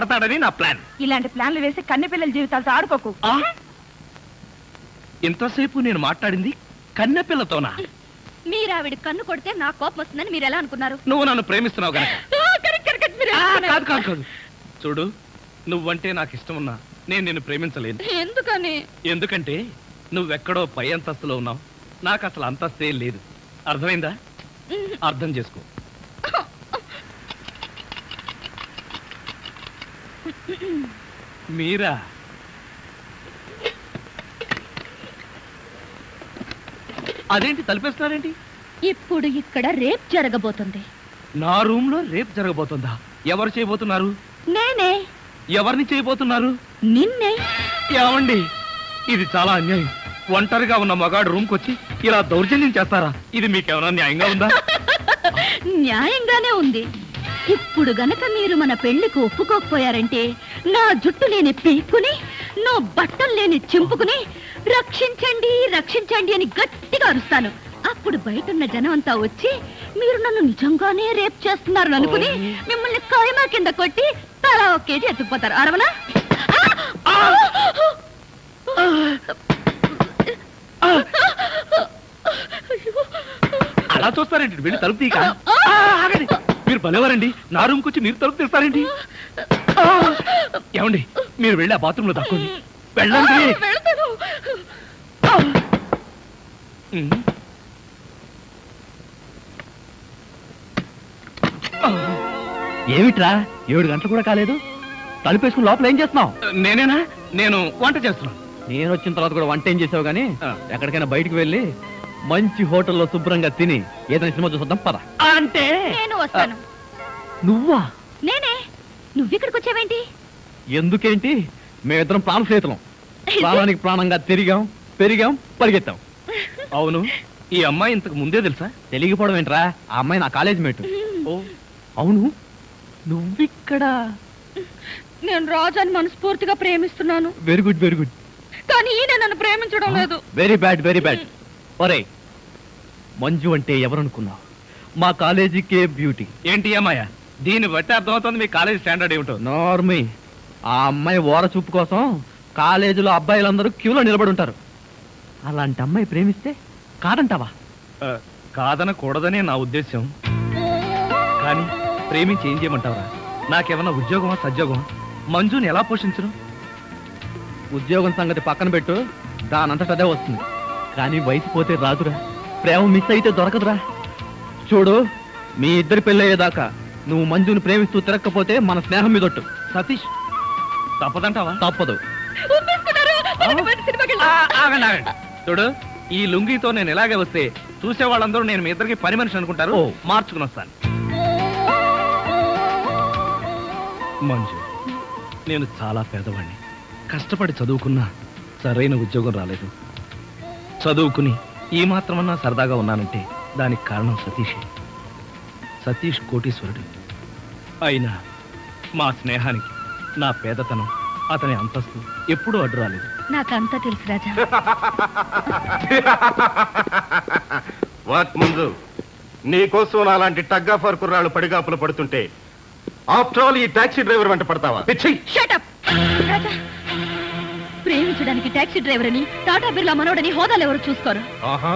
పడతాడని నా ప్లాన్. ఇలాంటి ప్లాన్లు వేసి కన్నె పిల్లల జీవితాలతో ఆడుకోకు. ఇంతసేపు నేను మాట్లాడింది కన్నె పిల్లతోనా? మీరు ఆవిడ కన్ను కొడితే నా కోపం వస్తుందని మీరు ఎలా అనుకున్నారు? నువ్వు నన్ను ప్రేమిస్తున్నావు గనక. కాదు కాదు కాదు, చూడు, నువ్వంటే నాకు ఇష్టం ఉన్నా నేను నిన్ను ప్రేమించలేను. ఎందుకని? ఎందుకంటే నువ్వెక్కడో పై అంతస్తులో ఉన్నావు, నాకు అసలు అంతస్తే లేదు. అర్థమైందా? అర్థం చేసుకో. మీరా? అదేంటి తలిపేస్తున్నారేంటి? ఇప్పుడు ఇక్కడ రేప్ జరగబోతుంది. నా రూమ్ లో రేప్ జరగబోతుందా? ఎవరు చేయబోతున్నారు? నేనే. ఎవరిని చేయబోతున్నారు? నిన్నే. ఏమండి, ఇది చాలా అన్యాయం. ఒంటరిగా ఉన్న మగాడు రూమ్ కొచ్చి ఇలా దౌర్జన్యం చేస్తారా? ఇది మీకేమైనా న్యాయంగా ఉందా? న్యాయంగానే ఉంది. ఇప్పుడు గనక మీరు మన పెళ్లికి ఒప్పుకోకపోయారంటే నా జుట్టు లేని పీక్కుని, నా బట్టలు లేని చింపుకుని రక్షించండి రక్షించండి అని గట్టిగా అరుస్తాను. అప్పుడు బయటున్న జనం అంతా వచ్చి మీరు నన్ను నిజంగానే రేప్ చేస్తున్నారు అనుకుని మిమ్మల్ని కాయమా కింద కొట్టి తలా ఒక కేజీ ఎత్తుకుపోతారు. అరవనా? అలా చూస్తారేంటి? వెళ్ళి తలుపు తీక. మీరు భలేవారండి, నా రూమ్కి వచ్చి మీరు తలుపు తీస్తారేంటి? ఏమండి, మీరు వెళ్ళి ఆ బాత్రూమ్ లో దక్కండి. వెళ్ళండి. ఏమిట్రా 7 గంటలు కూడా కాలేదు, తలుపేసుకుని లోపల ఏం చేస్తున్నావు? నేనేనా? నేను వంట చేస్తున్నాను. నేను వచ్చిన తర్వాత కూడా వంట ఏం చేసావు గానీ ఎక్కడికైనా బయటికి వెళ్ళి మంచి హోటల్లో శుభ్రంగా తిని ఏదైనా సినిమా చూద్దాం పద. అంటే నేను వస్తాను. నువ్వా? నేనే. నువ్విక్కడికి వచ్చావేంటి? ఎందుకేంటి, మేమిద్దరం ప్రాణ స్నేహితులం. ప్రాణానికి ప్రాణంగా తిరిగాం, పెరిగాం, పరిగెత్తాం. అవును, ఈ అమ్మాయి ఇంతకు ముందే తెలుసా? తెలియకపోవడం ఏంట్రా, ఆ అమ్మాయి నా కాలేజ్ మేట్. అవును, నువ్విక్కడ? నేను రాజాని మనస్ఫూర్తిగా ప్రేమిస్తున్నాను. Very good very good. కానీ ఈయన నన్ను ప్రేమించడం లేదు. Very bad very bad. ఒరే, మంజు అంటే ఎవరనుకున్నావు? మా కాలేజీకే బ్యూటీ. ఏంటి అమ్మాయ? దీన్ని బట్టి అర్థమవుతుంది మీ కాలేజ్ స్టాండర్డ్ ఏమిటో. నార్మీ, ఆ అమ్మాయి ఓర చూపు కోసం కాలేజీలో అబ్బాయిలందరూ క్యూలో నిలబడి ఉంటారు. అలాంటి అమ్మాయి ప్రేమిస్తే కాదంటావా? కాదనకూడదనే నా ఉద్దేశం. కానీ ప్రేమించి ఏం చేయమంటావరా? నాకేమన్నా ఉద్యోగమా సద్యోగమా? మంజుని ఎలా పోషించను? ఉద్యోగం సంగతి పక్కన పెట్టు, దానంతట అదే వస్తుంది. కానీ వయసు పోతే రాదురా, ప్రేమ మిస్ అయితే దొరకదురా. చూడు, మీ ఇద్దరి పెళ్ళయ్యేదాకా నువ్వు మంజుని ప్రేమిస్తూ తిరగకపోతే మన స్నేహం మీదొట్టు. సతీష్, తప్పదంటావా? తప్పదు. ఆగండి ఆగండి. చూడు, ఈ లుంగితో నేను ఇలాగే వస్తే చూసే వాళ్ళందరూ నేను మీ ఇద్దరికి పని మనిషి అనుకుంటారు. మార్చుకుని వస్తాను. మంజు, నేను చాలా పేదవాడిని. కష్టపడి చదువుకున్నా సరైన ఉద్యోగం రాలేదు. చదువుకుని ఈ మాత్రమన్నా సరదాగా ఉన్నానంటే దానికి కారణం సతీష్. సతీష్ కోటీశ్వరుడు. అయినా మా స్నేహానికి నా పేదతనం, అతని అంతస్తు ఎప్పుడూ అడ్డు రాలేదు. నాకంతా తెలుసు రాజా. వాట్ ముందు నీకోసం అలాంటి టగ్గాఫర్ కుర్రాళ్ళు పడిగాపులు పడుతుంటే ఆఫ్టర్ ఆల్ ఈ టాక్సీ డ్రైవర్ వెంట పడతావా? రాజా, ప్రేమించడానికి టాక్సీ డ్రైవర్ అని, టాటా బిర్లా మనోడని హోదాలు ఎవరు చూసుకోరు. ఆహా,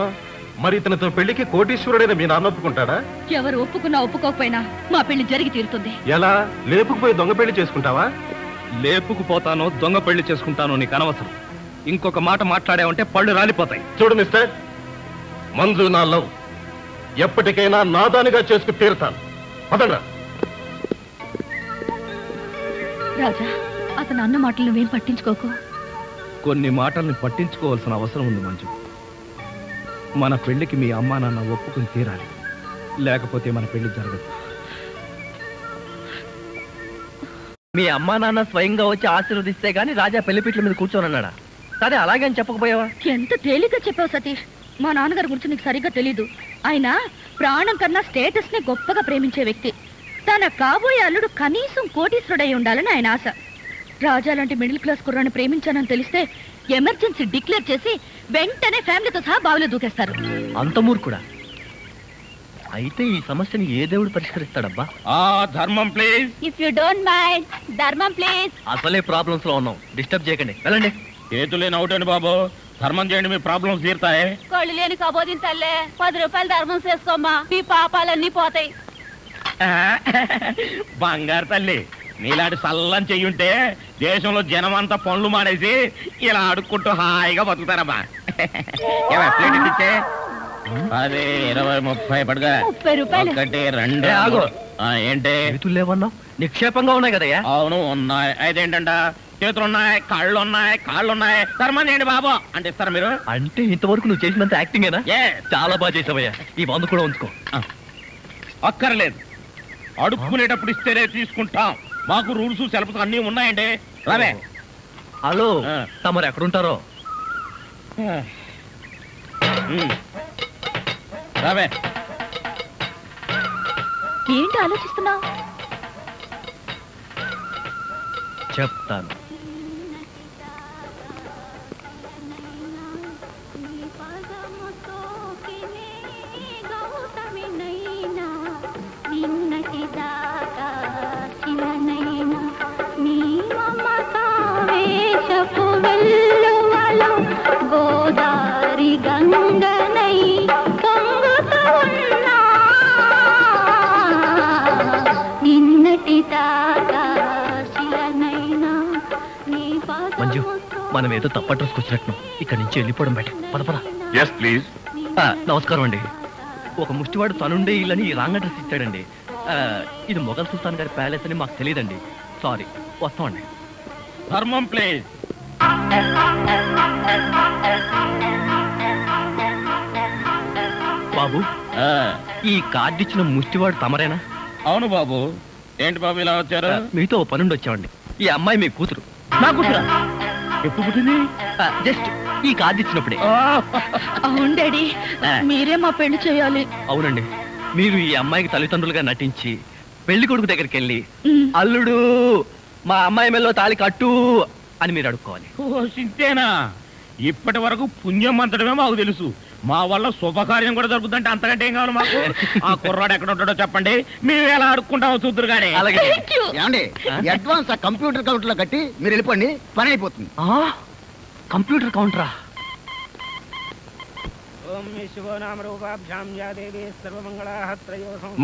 మరి ఇతనితో పెళ్లికి కోటీశ్వరుడైన మీ నాన్న ఒప్పుకుంటాడా? ఎవరు ఒప్పుకున్నా ఒప్పుకోకపోయినా మా పెళ్లి జరిగి తీరుతుంది. ఎలా? లేపుకుపోయి దొంగ పెళ్లి చేసుకుంటావా? లేపుకుపోతానో దొంగ పెళ్లి చేసుకుంటానో నీకు అనవసరం. ఇంకొక మాట మాట్లాడావంటే పళ్ళు రాలిపోతాయి. చూడు మిస్టర్, మంజు నా లవ్, ఎప్పటికైనా నాదానిగా చేసుకు తీరుతాను. పదండ్రా. రాజా, అతను అన్న మాటలు నువ్వేం పట్టించుకోకు. కొన్ని మాటల్ని పట్టించుకోవాల్సిన అవసరం ఉంది మంజు. మన పెళ్లికి మీ అమ్మా నాన్న ఒప్పుకుని తీరాలి, లేకపోతే మన పెళ్లి జరగదు. మీ అమ్మా నాన్న స్వయంగా వచ్చి ఆశీర్వదిస్తే గానీ రాజా పెళ్లిపీట్ల మీద కూర్చోనన్నాడా? సరే, అలాగే అని చెప్పకపోయావా? ఎంత తేలిగ్గా చెప్పావు సతీష్. మా నాన్నగారి గురించి నీకు సరిగ్గా తెలీదు. ఆయన ప్రాణం కన్నా స్టేటస్ ని గొప్పగా ప్రేమించే వ్యక్తి. తన కాబోయే అల్లుడు కనీసం కోటీశ్వరుడై ఉండాలని ఆయన ఆశ. రాజా లాంటి మిడిల్ క్లాస్ కుర్రాన్ని ప్రేమించానని తెలిస్తే ఎమర్జెన్సీ డిక్లేర్ చేసి వెంటనే ఫ్యామిలీతో సహా బావిలో దూకేస్తారు. అంత మూర్ఖుడా? అయితే ఈ సమస్యని ఏ దేవుడు పరిష్కరిస్తాడబ్బా? ధర్మం please. If you don't mind, ధర్మం ప్లీజ్. అసలే ప్రాబ్లమ్స్ లో ఉన్నాం, డిస్టర్బ్ చేయకండి, వెళ్ళండి. చేతులేని అవుటండి బాబు, ధర్మం చేయండి, మీ ప్రాబ్లమ్స్ తీరుతాయి. కళ్ళు లేని కబోదిన తల్లే 10 రూపాయలు ధర్మం చేసుకోమ్మా, మీ పాపాలన్నీ పోతాయి. బంగారు తల్లి, నీలాంటి సల్లం చెయ్యుంటే దేశంలో జనం అంతా పనులు మానేసి ఇలా అడుక్కుంటూ హాయిగా బతుకుతారమ్మా. ఎలా ప్లేట్ ఇచ్చే 10, 20, 30 పడుగా. 30 రూపాయలు. 1, 2 ఆగు. ఏంటి? చేతులు లేవన్నావు, నిక్షేపంగా ఉన్నాయి కదయ్యా. అవును ఉన్నాయి. అయితేంటంట, చేతులున్నాయి, కాళ్ళున్నాయి, ధర్మం చేయండి బాబు అంటే ఇస్తారా మీరు? అంటే ఇంతవరకు నువ్వు చేసినంత యాక్టింగేనా? Yes. చాలా బాగా చేసావయ్యా. ఈ 100 కూడా ఉంచుకో. అక్కర్లేదు, అడుక్కునేటప్పుడు ఇస్తేనే తీసుకుంటాం. మాకు రూల్స్ సెలబ్స్ అన్నీ ఉన్నాయండి. రావే. హలో, ఆ. తమరు ఎక్కడుంటారో? రావే. ఏంటి ఆలోచిస్తున్నావు? చెప్తాను. గోదారి గంగనై పొంగుతూ ఉన్నా నిన్నటి దాకా శిలనైనా నీ మంజు, మనం ఏదో తప్ప అడ్రస్కి వచ్చినట్టు ఇక్కడి నుంచి వెళ్ళిపోవడం బయట. పద పద. Yes please. నమస్కారం అండి. ఒక ముష్టివాడు తనుండే ఇల్లని రాంగ్ అడ్రస్ ఇచ్చాడండి. ఇది మొఘల్ సుల్తాన్ గారి ప్యాలెస్ అని మాకు తెలియదండి. సారీ, వస్తామండి. ధర్మం ప్లీజ్. బాబు, ఈ కార్డు ఇచ్చిన ముష్టివాడు తమరేనా? అవును బాబు. ఏంటి బాబు ఇలా వచ్చారు? మీతో ఓ పనుండి వచ్చామండి. ఈ అమ్మాయి మీ కూతురు. నా కూతురా? ఎప్పుడు పుట్టింది? జస్ట్ ఈ కార్డు ఇచ్చినప్పుడే. అవును డాడీ, మీరే మా పెళ్లి చేయాలి. అవునండి, మీరు ఈ అమ్మాయికి తల్లిదండ్రులుగా నటించి పెళ్లి కొడుకు దగ్గరికి వెళ్ళి అల్లుడు మా అమ్మాయి మెల్లో తాళి కట్టు అని మీరు అడుక్కోవాలి. ఓ సింతేనా? ఇప్పటి వరకు పుణ్యం అంతటమే మాకు తెలుసు. మా వల్ల శుభకార్యం కూడా జరుగుతుందంటే అంతకంటే ఏం కావాలి మాకు? ఆ కుర్రాడు ఎక్కడ ఉంటాడో చెప్పండి, మేము ఎలా అడుక్కుంటామో చూద్దరు కానీ. అలాగే. ఏమండి, అడ్వాన్స్ ఆ కంప్యూటర్ కౌంటర్ లో కట్టి మీరు వెళ్ళిపోండి, పని అయిపోతుంది. కంప్యూటర్ కౌంటరా?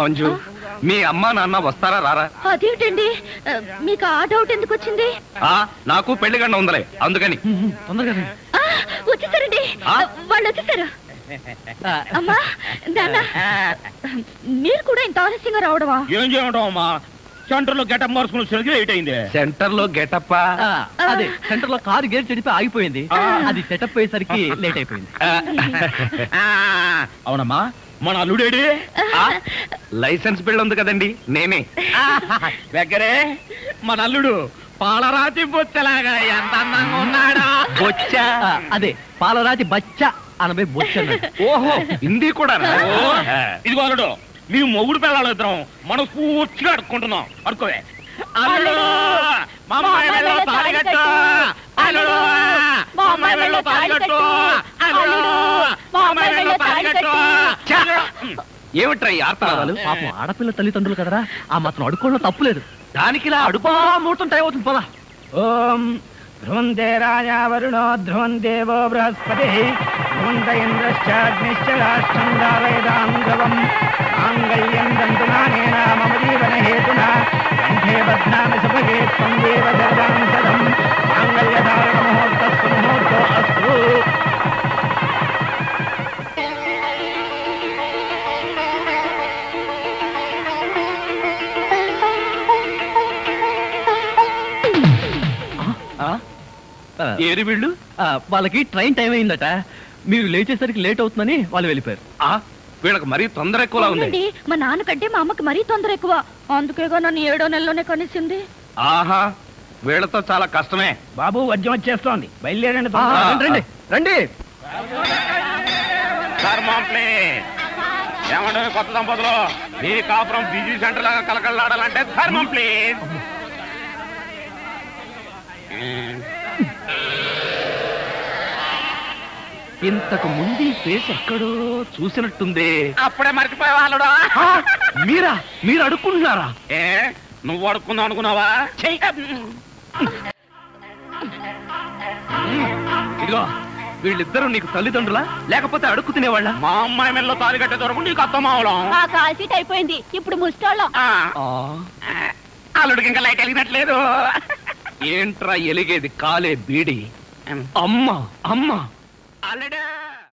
మంజు, మీ అమ్మా నాన్న వస్తారా రారా? అదేంటండి, మీకు ఆ డౌట్ ఎందుకు వచ్చింది? నాకు పెళ్లి గంట ఉందలే, అందుకని. తొందరగా రండి. వచ్చేసారండి, వాళ్ళు వచ్చేసారు. అమ్మా నాన్న, మీరు కూడా ఇంత ఆలస్యంగా రావడమా? ఏం చేయమంటావు అమ్మా? సెంటర్ లో గెటప్ మార్చుకుని సరిగ్గా లేట్ అయింది. సెంటర్ లో గెటప్. అదే, సెంటర్ లో కారు గేర్ చెడిపి ఆగిపోయింది. అది సెటప్ అయ్యేసరికి లేట్ అయిపోయింది. అవునమ్మా, మన అల్లుడేడి? లైసెన్స్ బిల్ ఉంది కదండి, నేనే. దగ్గరే మన అల్లుడు పాలరాతి బొచ్చలాగా ఎంత అందంగా ఉన్నాడా? బొచ్చా? అదే, పాలరాతి బచ్చ అనబై బొచ్చ. ఓహో, హిందీ కూడా. ఇదిగో అల్లుడు, మీ మొగుడు పిల్లలు ఇద్దరం మనం పూర్తిగా అడుక్కుంటున్నాం. అడుకోవే. అల్లుడు, మా అమ్మాయి మెడలో తాళి కట్టు. అల్లుడు, మా అమ్మాయి మెడలో తాళి కట్టు. అల్లుడు, మా అమ్మాయి మెడలో తాళి కట్టు. ఏమిట్రా ఈ ఆర్తనాదాలు? పాపం ఆడపిల్ల తల్లిదండ్రులు కదరా, ఆ మాత్రం అడుక్కోవడం తప్పులేదు. దానికి ఇలా అడుపా ముహూర్తం టైం అవుతుంది. పదా. ఓం ధ్రువంతే రాజా వరుణో ధ్రువం దేవో బృహస్పతి ధ్రువంత ఇంద్రశ్చాగ్నిశ్చ రాష్ట్రం దావయదాం ధ్రువం మాంగళ్యం దంతునానేన మమ జీవన హేతునా కంఠే బధ్నామి సుభగే త్వం దేవ జగదాం సదం మాంగళ్యధారణ ముహూర్తస్సు ముహూర్తో అస్తు. ఏరి వీళ్ళు వాళ్ళకి ట్రైన్ టైం అయిందట. మీరు లేచేసరికి లేట్ అవుతుందని వాళ్ళు వెళ్ళిపోయారు. వీళ్ళకి మరీ తొందర ఎక్కువలా ఉంది. అవునండి, మా నాన్నకంటే మా అమ్మకి మరీ తొందర ఎక్కువ. అందుకేగా నన్ను 7వ నెలలోనే కనిసింది. ఆహా, వీళ్ళతో చాలా కష్టమే. బాబు, వద్యం వచ్చేస్తోంది, బయలుదేరండి. రండి రండి. ఏమంటే కొత్త దంపతులు, మీ కాపురం బిజీ సెంటర్ లాగా కలకలాడాలంటే ధర్మం ప్లీజ్. ఇంతకు ముందు ఈ ఫేస్ ఎక్కడో చూసినట్టుంది. అప్పుడే మర్చిపోయావా అల్లుడు? ఆ, మీరు అడుక్కుంటున్నారా? ఏ నువ్వు అడుక్కుందాం అనుకున్నావా? ఇదిగో వీళ్ళిద్దరూ నీకు తల్లిదండ్రులా లేకపోతే అడుక్కు తినేవాళ్ళ? మా అమ్మాయి మెల్లో తాలి కట్టే దొరకు నీకు అత్తమావలం. ఆ కాల్ సీట్ అయిపోయింది, ఇప్పుడు ముస్టోళ్ళం. అల్లుడికి ఇంకా లైట్ వెలిగినట్లేదు. ఏంట్రా ఎలిగేది? కాలే బీడి. అమ్మా అల్లుడు